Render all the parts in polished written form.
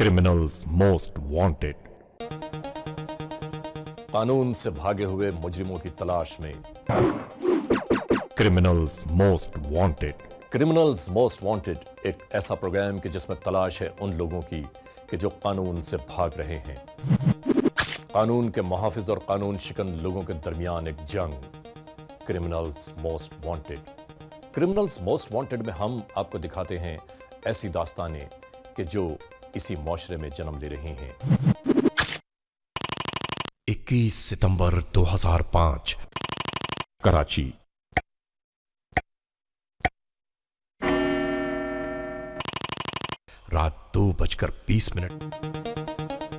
Criminals most wanted. कानून से भागे हुए मुजरिमों की तलाश में criminals most wanted. Criminals most wanted एक ऐसा प्रोग्राम कि जिसमें तलाश है उन लोगों की कि जो कानून से भाग रहे हैं। कानून के मुहाफिज और कानून शिकन लोगों के दरमियान एक जंग। Criminals most wanted. Criminals most wanted में हम आपको दिखाते हैं ऐसी दास्तानें कि जो इसी मुआशरे में जन्म ले रही हैं। 21 सितंबर 2005 कराची। रात 2:20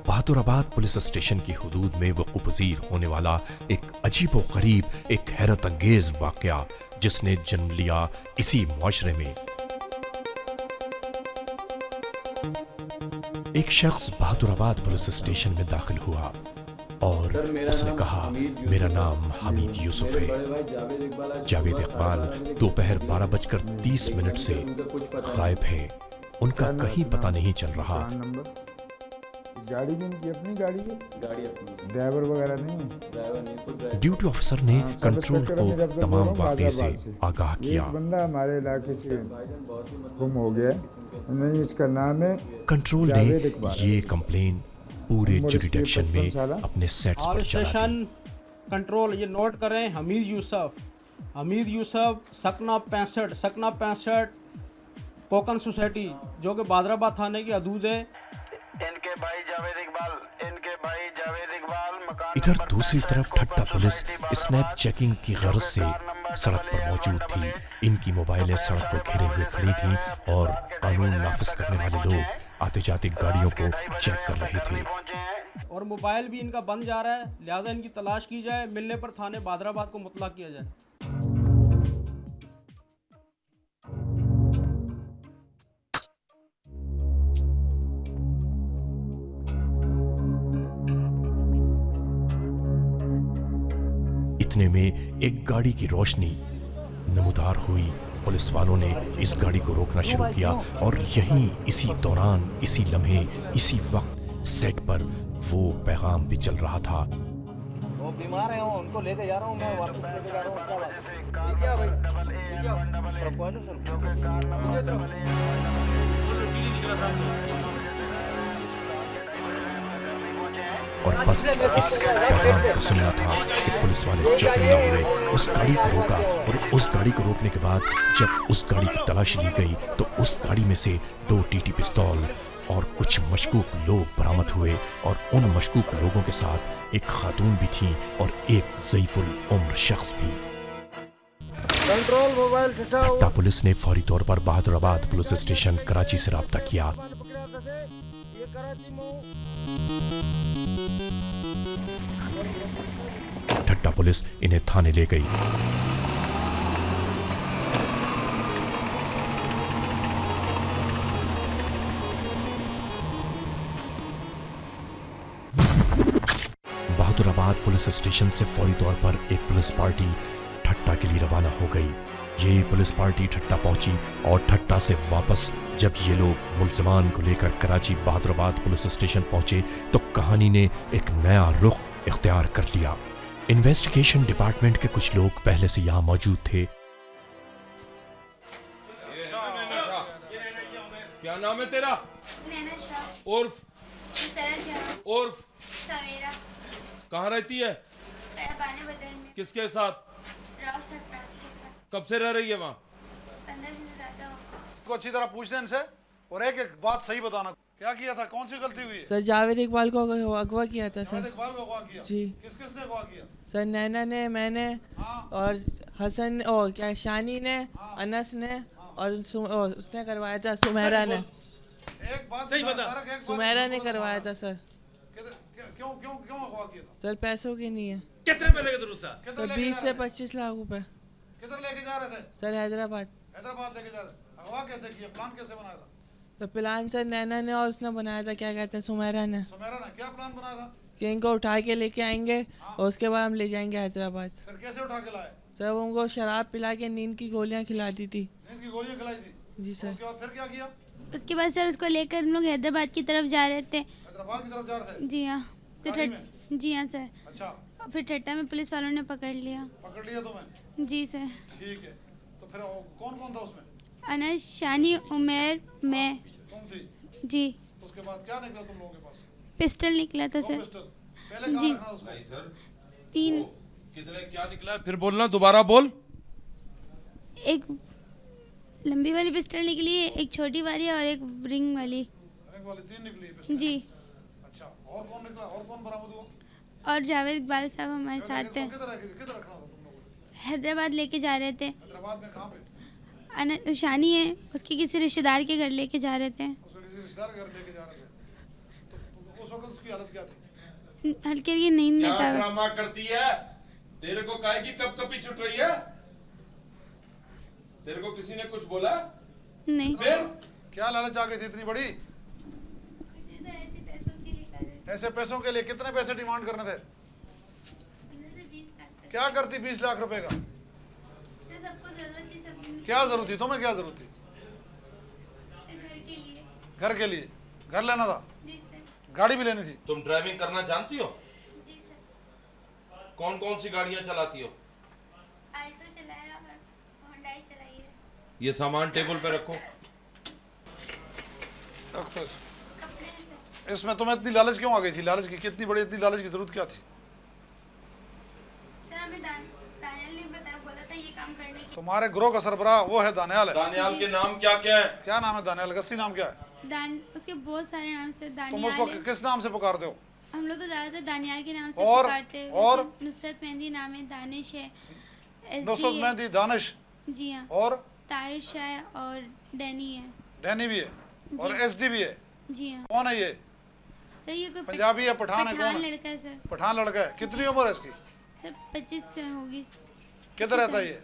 बहादुराबाद पुलिस स्टेशन की हुदूद में वक़ूफ़-पज़ीर होने वाला एक अजीब व गरीब, एक हैरत अंगेज वाक़या जिसने जन्म लिया इसी मुआशरे में। एक शख्स बहादुराबाद पुलिस स्टेशन में दाखिल हुआ और उसने कहा, मेरा नाम हमीद यूसुफ है। जावेद इकबाल दोपहर 12:30 से गायब हैं। उनका कहीं पता नहीं चल रहा। गाड़ी भी इनकी अपनी गाड़ी है, ड्राइवर वगैरह नहीं है। ड्यूटी ऑफिसर ने कंट्रोल को तमाम वाक़े से आगाह किया। एक बंदा हमारे इलाके से गुम हो गया, नहीं इसका नाम है। कंट्रोल ने ये कंप्लेन पूरे जुरिडिक्शन में अपने सेट्स पर चला दी। कंट्रोल ये नोट करें, हमीद यूसुफ सकना 65 कोकन सोसाइटी जो कि बहादुराबाद थाने की हदूद है। इनके भाई जावेद इकबाल मकान। इधर दूसरी तरफ ठट्टा पुलिस स्नैप चेकिंग की गर्ज से सड़क पर मौजूद थी। इनकी मोबाइलें सड़क को घेरे हुए खड़ी थीं और कानून नाफिज करने वाले लोग आते जाते गाड़ियों को चेक कर रहे थे। और मोबाइल भी इनका बंद जा रहा है, लिहाजा इनकी तलाश की जाए, मिलने पर थाने बहादुराबाद को मुतला किया जाए। इतने में एक गाड़ी की रोशनी नमूदार हुई। पुलिस वालों ने इस गाड़ी को रोकना शुरू किया और यहीं इसी दौरान, इसी लम्हे, इसी वक्त सेट पर वो पैगाम भी चल रहा था। वो बीमार हैं, उनको लेके जा रहा हूँ मैं, वापस लेके जा रहा हूँ। और बस इस पैगाम का सुनना था कि पुलिस वाले चौकन्ना हुए, उस गाड़ी को रोका और उस गाड़ी को रोकने के बाद जब उस गाड़ी की तलाशी ली गई तो उस गाड़ी में से 2 टीटी पिस्तौल और कुछ मशकूक लोग बरामद हुए और उन मशकूक लोगों के साथ एक खातून भी थी और एक ज़ईफुल उम्र शख्स भी। कंट्रोल मोबाइल ठट्टा पुलिस ने फौरी तौर पर बहादुराबाद पुलिस स्टेशन कराची से राब्ता किया। ठट्टा पुलिस इन्हें थाने ले गई। बहादुराबाद पुलिस स्टेशन से फौरी तौर पर एक पुलिस पार्टी ठट्टा के लिए रवाना हो गई। ये पुलिस पार्टी ठट्टा पहुंची और ठट्टा से वापस जब ये लोग मुल्ज़िमान को लेकर कराची बहादुराबाद पुलिस स्टेशन पहुंचे तो कहानी ने एक नया रुख इख्तियार कर लिया। इन्वेस्टिगेशन डिपार्टमेंट के कुछ लोग पहले से यहाँ मौजूद थे। क्या नाम है तेरा? नैना शाह। उर्फ सवेरा। कहाँ रहती है? बाने बदन में। किसके साथ? कब से रह रही है वहाँ? 15 दिन से ज्यादा हो। को अच्छी तरह पूछते हैं इनसे और एक एक बात सही बताना। क्या किया था, कौन सी गलती हुई है? सर जावेद इकबाल को अगवा किया था सर। जावेद इकबाल को अगवा किया? जी। किस किस ने अगवा किया? सर नैना ने, मैंने और हसन और क्या शानी ने, अनस ने और उसने करवाया था सुमेरा ने। एक बात सही बता। सुमेरा ने करवाया था सर। क्यों क्यों क्यों अगवा किया था? सर पैसों की नहीं है। कितने पैसे की जरूरत था? 20 से 25 लाख रुपए। किधर लेके जा रहे थे? सर हैदराबाद लेके जा रहे। अगवा कैसे किया, प्लान कैसे बनाया था? तो प्लान सर नैना ने और उसने बनाया था, क्या कहते हैं, सुमेरा ने। क्या प्लान बनाया था? कि इनको उठा के लेके आएंगे और उसके बाद हम ले जाएंगे हैदराबाद। फिर कैसे उठा के लाए? सर उनको शराब पिला के नींद की गोलियां खिला दी थी। नींद की गोलियां खिलाई थी? जी सर। उसके बाद फिर क्या किया? उसके बाद सर उसको लेकर हम लोग हैदराबाद की तरफ जा रहे थे। हैदराबाद की तरफ जा रहे थे? जी हाँ। तो गाड़ी में? जी हाँ सर। अच्छा, फिर ठट्टा में पुलिस वालों ने पकड़ लिया। पकड़ लिया तुम्हें? जी सर। ठीक है, तो फिर कौन कौन था उसमें? अनस, शानी, उमेर, मैं। तुम थी? जी। उसके बाद क्या निकला तुम लोगों के पास? पिस्टल निकला था सर। पिस्टल? पहले कहाँ जी। रखना था उसको? नहीं सर, 3 कितने क्या निकला? फिर बोलना, दोबारा बोल। एक लंबी वाली पिस्टल निकली है, एक छोटी वाली और एक रिंग वाली। रिंग वाली 3 निकली पिस्टल? जी। अच्छा, और कौन निकला? और कौन बरामद हुआ? और जावेद इकबाल साहब हमारे साथ थे। किधर रखना था तुम लोगों ने? हैदराबाद लेके जा रहे थे। हैदराबाद में कहाँ पे? शानी है, उसके किसी रिश्तेदार के घर लेके जा रहे थे। उसको किसी रिश्तेदार के घर लेके जा रहे थे, तो उस वक्त उसकी हालत क्या थी? हल्की हल्की नींद में क्या था। ड्रामा करती है? तेरे को काहे की कप कपी छुट रही है? तेरे को किसी ने कुछ बोला? नहीं। फिर क्या लालच आ गई थी इतनी बड़ी? ऐसे पैसों के लिए कितने पैसे डिमांड करने थे? 15 से 20 लाख तक। क्या करती 20 लाख रुपए का? सबको जरूरत थी, सब क्या जरूरत थी तुम्हें? क्या जरूरत थी? घर के लिए। घर के लिए? घर लेना था? जी सर। गाड़ी भी लेनी थी? तुम ड्राइविंग करना जानती हो? जी सर। कौन कौन सी गाड़ियां चलाती हो? आल्टो चलाया और होंडाई चलाई है। ये सामान टेबल पे रखो। रख तो कपड़े हैं सर। इसमें तुम्हें इतनी लालच क्यों आ गई थी? लालच की कितनी बड़ी, इतनी लालच की जरूरत क्या थी? सर हमें दानियाल ने बताया, बोला था ये काम करने की। तुम्हारे ग्रोह का सरबराह वो है दानियाल है? दानियाल के नाम क्या क्या है? क्या नाम है दानियाल? गस्ती नाम क्या है? उसके बहुत सारे नाम से तुम दानियाल उसको है। किस नाम से पुकारते हो? हम लोग तो ज्यादातर दानियाल के नाम से और? पुकारते हैं। और? वैसे नुसरत मेहंदी नाम है, दानिश है, नुसरत SD है। मेहंदी, दानिश जी हाँ। और ताहिर शाह और डैनी है। डैनी भी है और जी। SD भी है। जी हाँ। कौन है ये? सर ये कोई पंजाबी है, पठान है, कौन है? लड़का है सर। पठान लड़का है। कितनी उम्र है इसकी? सर 25 से होगी। किधर रहता है ये?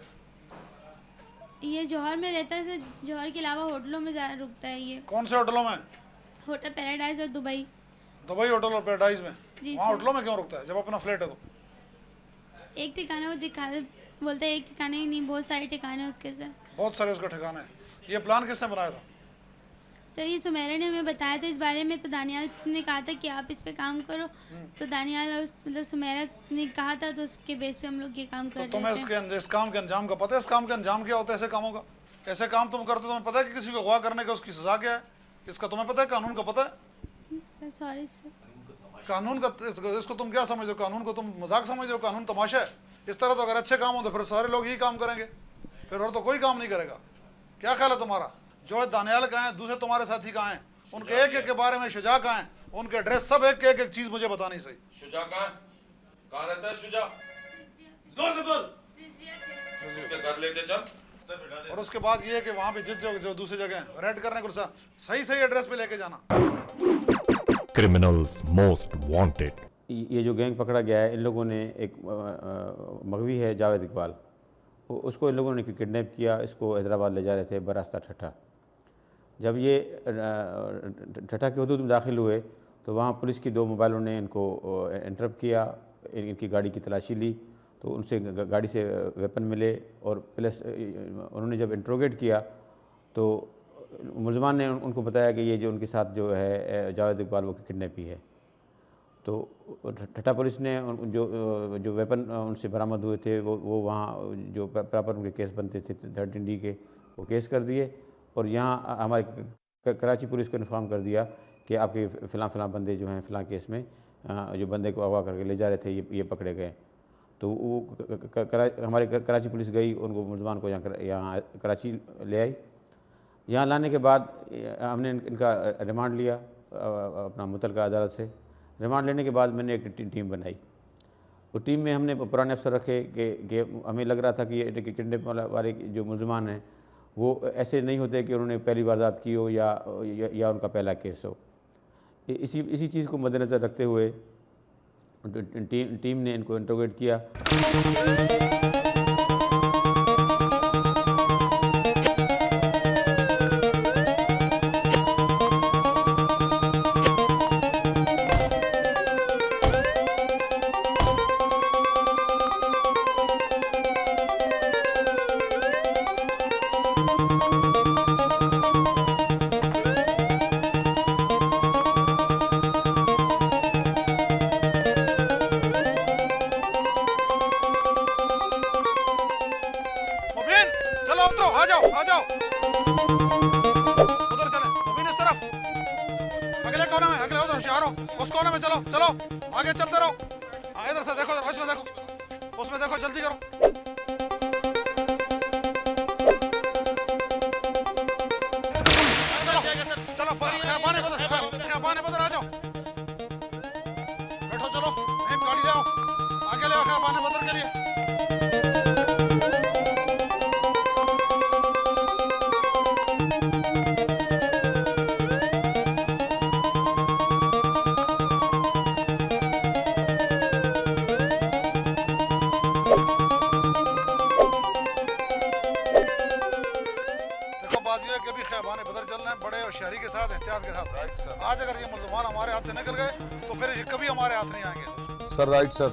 ये जौहर में रहता है सर। जौहर के अलावा होटलों में रुकता है ये। कौन से होटलों में? होटल पैराडाइज और दुबई। दुबई होटल और पैराडाइज में? जी वहाँ सर। होटलों में क्यों रुकता है जब अपना फ्लैट है तो? एक ठिकाना वो दिखा बोलता है, एक ठिकाने ही नहीं, बहुत सारे ठिकाने उसके सर। बहुत सारे उसका ठिकाना है। ये प्लान किसने बनाया था? सर ये सुमेरा ने हमें बताया था इस बारे में, तो दानियाल ने कहा था कि आप इस पे काम करो। तो दानियाल और मतलब सुमेरा ने कहा था, तो उसके बेस पे हम लोग ये काम कर तो तुम्हें रहे थे। इस काम के अंजाम का पता है? इस काम के अंजाम क्या होता है? ऐसे कामों का, ऐसे काम तुम करते हो, तुम्हें पता है कि किसी को अगवा करने का उसकी सजा क्या है? इसका तुम्हें पता है? कानून का पता है? Sir sorry sir. कानून का इसको तुम क्या समझते हो? कानून को तुम मजाक समझते हो? कानून तमाशा है? इस तरह तो अगर अच्छे काम हो तो फिर सारे लोग यही काम करेंगे, फिर और तो कोई काम नहीं करेगा। क्या ख्याल है तुम्हारा? जो है दानियाल कहाँ है, दूसरे तुम्हारे साथी कहाँ हैं, उनके एक एक के बारे में, शुजा कहाँ है, उनके एड्रेस सब एक एक चीज मुझे बतानी सही। शुजा कहाँ है? कहाँ रहता है शुजा? जोर से बोल। उसके घर लेके चल। और उसके बाद ये है कि वहाँ पे जिस जो दूसरी जगह रेड करने को सही सही एड्रेस पे लेके जाना। Criminals most wanted. ये जो गैंग पकड़ा गया है, इन लोगों ने एक मगवी है जावेद इकबाल, उसको इन लोगों ने किडनैप किया। इसको हैदराबाद ले जा रहे थे बरास्ता ठट्ठा। जब ये ठट्ठा के हदूद में दाखिल हुए तो वहाँ पुलिस की 2 मोबाइलों ने इनको इंटरप्ट किया, इनकी गाड़ी की तलाशी ली। तो उनसे गाड़ी से वेपन मिले और प्लस उन्होंने जब इंट्रोगेट किया तो मुलजमान ने उनको बताया कि ये जो उनके साथ जो है जावेद इकबाल वो किडनैपी है। तो ठट्ठा पुलिस ने जो वेपन उनसे बरामद हुए थे वो वहाँ जो प्रॉपर उनके केस बनते थे 13D के, वो केस कर दिए। और यहाँ हमारे कराची पुलिस को इन्फॉर्म कर दिया कि आपके फ़लाँ बंदे जो हैं फ़लाँ केस में जो बंदे को अगवा करके ले जा रहे थे ये पकड़े गए। तो वो हमारे कराची पुलिस गई, उनको मुलजमान को यहाँ कराची ले आई। यहाँ लाने के बाद हमने इनका रिमांड लिया अपना मुतलका अदालत से। रिमांड लेने के बाद मैंने एक टीम बनाई। वो टीम में हमने पुराने अफसर रखे कि हमें लग रहा था कि ये किडनैप वाले जो मुलजमान हैं वो ऐसे नहीं होते कि उन्होंने पहली वारदात की हो या उनका पहला केस हो। इसी चीज़ को मद्देनज़र रखते हुए टीम ने इनको इंट्रोगेट किया। अगले कोने में, अगले उधर होशियार हो, उस कोने में चलो चलो, आगे चलते रहो। हाँ, इधर से देखो, उसमें देखो, उसमें देखो, जल्दी करो। चलो खियाबाने बदर आ जाओ, बैठो, चलो गाड़ी ले आओ, आगे ले आओ खियाबाने बदर के लिए। बड़े होशियारी के साथ, एहतियात के साथ। आज अगर ये मुल्ज़मान हमारे हाथ से निकल गए तो फिर ये कभी हमारे हाथ नहीं आएंगे। Sir right sir.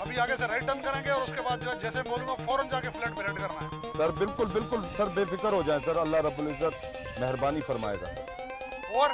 अभी आगे से राइट टर्न करेंगे और उसके बाद जो जैसे बोलूंगा फौरन जाके फ्लैट पे रेड करना है। सर बिल्कुल बिल्कुल सर, बेफिक्र हो जाएं सर, अल्लाह रब्बुल इज्जत मेहरबानी फरमाएगा सर। और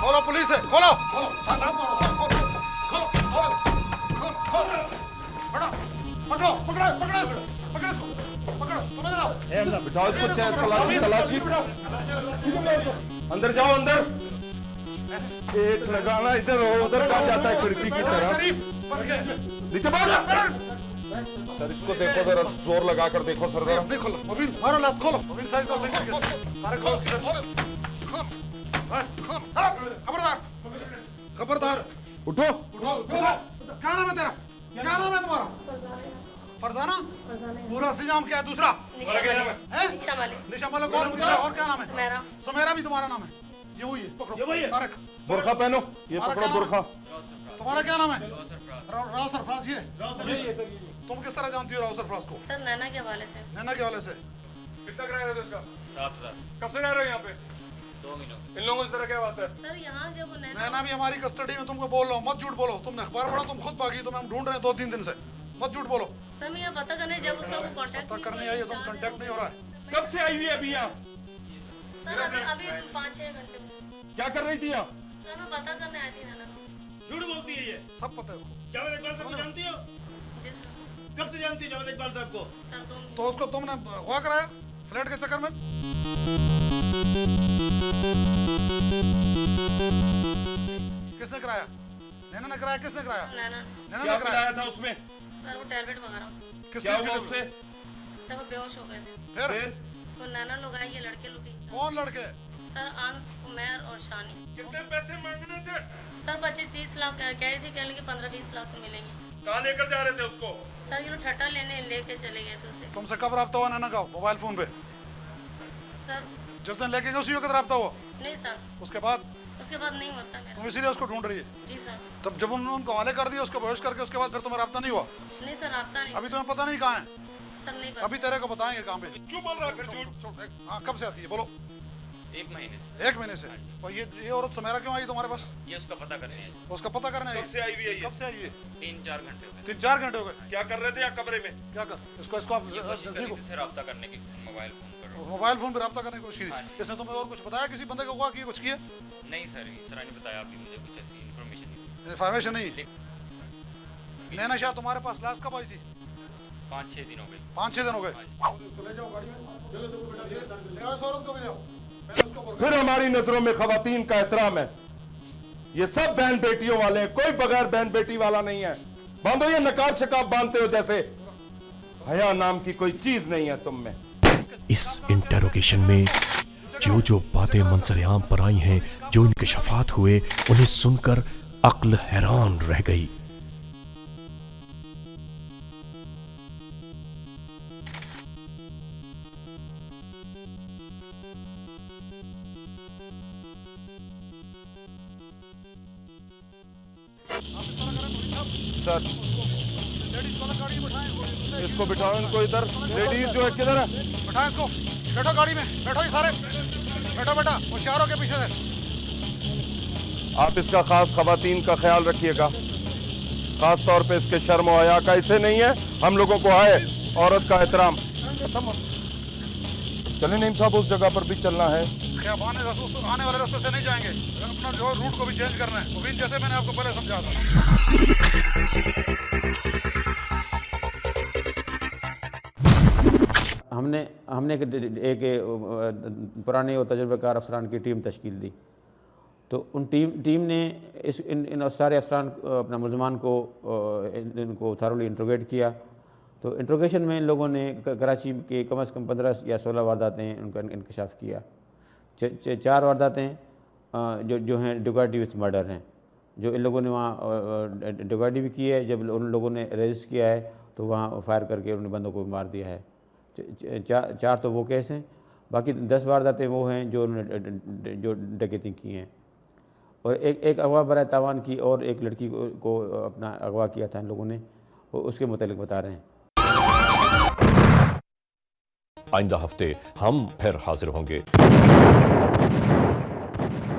खोलो, पुलिस है, खोलो खोलो, पकड़ो पकड़ो पकड़ो पकड़ो पकड़ो, तुम इधर आओ, बिठाओ इसको, तलाशी तलाशी, अंदर जाओ अंदर। एक लगाना इधर हो उधर कहाँ जाता है खिड़की की तरफ। नीचे बैठ। सर इसको देखो जरा, जोर लगा कर देखो सर जरा। नहीं खोलो, मोबिल मारो, लात खोलो, मोबिल साइड को सारे खोलो, खोल बस खोल, खबरदार खबरदार, उठो। क्या नाम है तेरा, क्या नाम है तुम्हारा? फरजाना। पूरा असली नाम क्या है? दूसरा निशा मालिक। और दूसरा और क्या नाम है? सुमेरा भी तुम्हारा नाम है? ये वही है, पकड़ो तारक। बुरखा पहनो, ये पकड़ो बुरखा। तुम्हारा क्या नाम है? राव सरफराज। ये तुम किस तरह जानती हो राव सरफराज को? सर नैना के हवाले से। नैना के हवाले से। कितना किराया है इसका? 7,000। कब से रह रहे हो यहाँ पे? 2 महीनों। इन लोगों से तरह क्या वास्ता है? सर यहाँ जब नैना भी हमारी कस्टडी में, तुमको बोल रहा हूँ, मत झूठ बोलो। तुमने अखबार पढ़ा, तुम खुद भागी, तुम्हें हम ढूंढ रहे हैं 2-3 दिन से, मत झूठ बोलो। सर मैं यहाँ पता करने जब उसका कांटेक्ट करने आई, तुम कांटेक्ट नहीं हो रहा है। कब से आई हुई है अभी यहाँ? सर अभी 5-6 घंटे। क्या कर रही थी यहाँ? सर मैं पता करने आई थी नैना को। झूठ बोलती है ये, सब पता है उसको। जावेद इकबाल साहब को जानती हो? जी सर। कब से जानती हो जावेद इकबाल साहब को? सर तो उसको तुमने अगवा कराया फ्लैट के चक्कर में? किसने कराया? नैना ने कराया? किसने कराया? नैना ने कराया था उसमें? सर वो टैबलेट वगैरह। क्या हुआ उससे? सर वो बेहोश हो गए थे। फिर तो नैना लोग आई, ये लड़के लोग। कौन लड़के? सर अनस, उमैर और शानी। कितने पैसे मांगने थे? सर 25-30 लाख कह रही थी, कहने के 15-20 लाख तो मिलेंगे। कहाँ लेकर जा रहे थे उसको? सर ये लोग ठट्टा लेके चले गए थे उसे। तुमसे कब रब्ता हुआ नैना का मोबाइल फोन पे? सर जिस दिन लेके गए उसी वक्त रब्ता हुआ? नहीं सर। उसके बाद नहीं हुआ सर मेरा। तुम इसीलिए उसको ढूंढ रही है? जी सर। तब जब उन्होंने उनको हवाले कर दिया, उसको बेहोश करके, उसके बाद फिर तुम्हें रब्ता नहीं हुआ? नहीं सर, रब्ता नहीं। अभी तुम्हें पता नहीं कहाँ है? सर नहीं पता। अभी तेरे को बताएंगे कहाँ पे। क्यों बोल रहा है फिर झूठ? हाँ, कब से आती है बोलो? 1 महीने से। 1 महीने से। और ये औरत सुमेरा क्यों आई तुम्हारे पास? ये उसका पता करने आई। उसका पता करने आई? कब से आई हुई है ये? कब से आई है? 3-4 घंटे हो गए। 3-4 घंटे हो गए। क्या कर रहे थे यहाँ कमरे में? क्या कर? इसको आप नजदीक से रब्ता करने की मोबाइल फोन पर। मोबाइल फोन पे रब्ता करने की कोशिश की। इसने तुम्हें और कुछ बताया? किसी बंदे को हुआ कि कुछ किया? नहीं सर, इस तरह नहीं बताया अभी मुझे कुछ ऐसी इन्फॉर्मेशन नहीं। नैना शाह तुम्हारे पास लास्ट कब आई थी? 5-6 दिन हो गए। 5-6 दिन हो गए। इसको ले जाओ गाड़ी में, चलो ले आओ, इस औरत को भी ले आओ। फिर हमारी नजरों में खवातीन का एहतराम है। ये सब बहन बेटियों वाले हैं, कोई बगैर बहन बेटी वाला नहीं है। बांधो ये नकाब शकाब बांधते हो जैसे, हया नाम की कोई चीज नहीं है तुम में। इस इंटेरोगेशन में जो जो बातें मंजर-ए-आम पर आई हैं, जो इंकशाफात हुए, उन्हें सुनकर अक्ल हैरान रह गई। सर इसको बिठाओ, इनको इधर। लेडीज जो है किधर है? बैठा इसको, बैठो गाड़ी में, बैठो ये सारे, बैठो बेटा, होशियार हो के पीछे से। आप इसका खास खवातीन का ख्याल रखिएगा, खास तौर पे इसके शर्म और हया का। इसे नहीं है, हम लोगों को है औरत का एहतराम। चले नईम साहब, उस जगह पर भी चलना है। क्या आने वाले रास्ते से नहीं जाएंगे, अपना जो रूट को भी चेंज करना है, वो भी जैसे मैंने आपको पहले समझा था। हमने एक पुराने और तजुर्बेकार अफसरान की टीम तश्कील दी। तो उन टीम ने इन सारे अफसरान अपना मुलजमान को इनको थारोली इंट्रोगेट किया। तो इंट्रोगेशन में इन लोगों ने कराची के कम से कम 15 या 16 वारदातें उनका इंकशाफ किया। 4 वारदातें जो हैं डुगाटी विथ मर्डर हैं, जो इन लोगों ने वहाँ डुगाटी भी की है। जब उन लोगों ने रजिस्ट किया है तो वहाँ फायर करके उन बंदों को मार दिया है। 4 तो वो केस हैं, बाकी 10 वारदातें वो हैं जो डकैती की हैं। और एक अगवा बराए तावान की और एक लड़की को अपना अगवा किया था इन लोगों ने, वो उसके मुतालिक बता रहे हैं। आइंदा हफ्ते हम फिर हाजिर होंगे।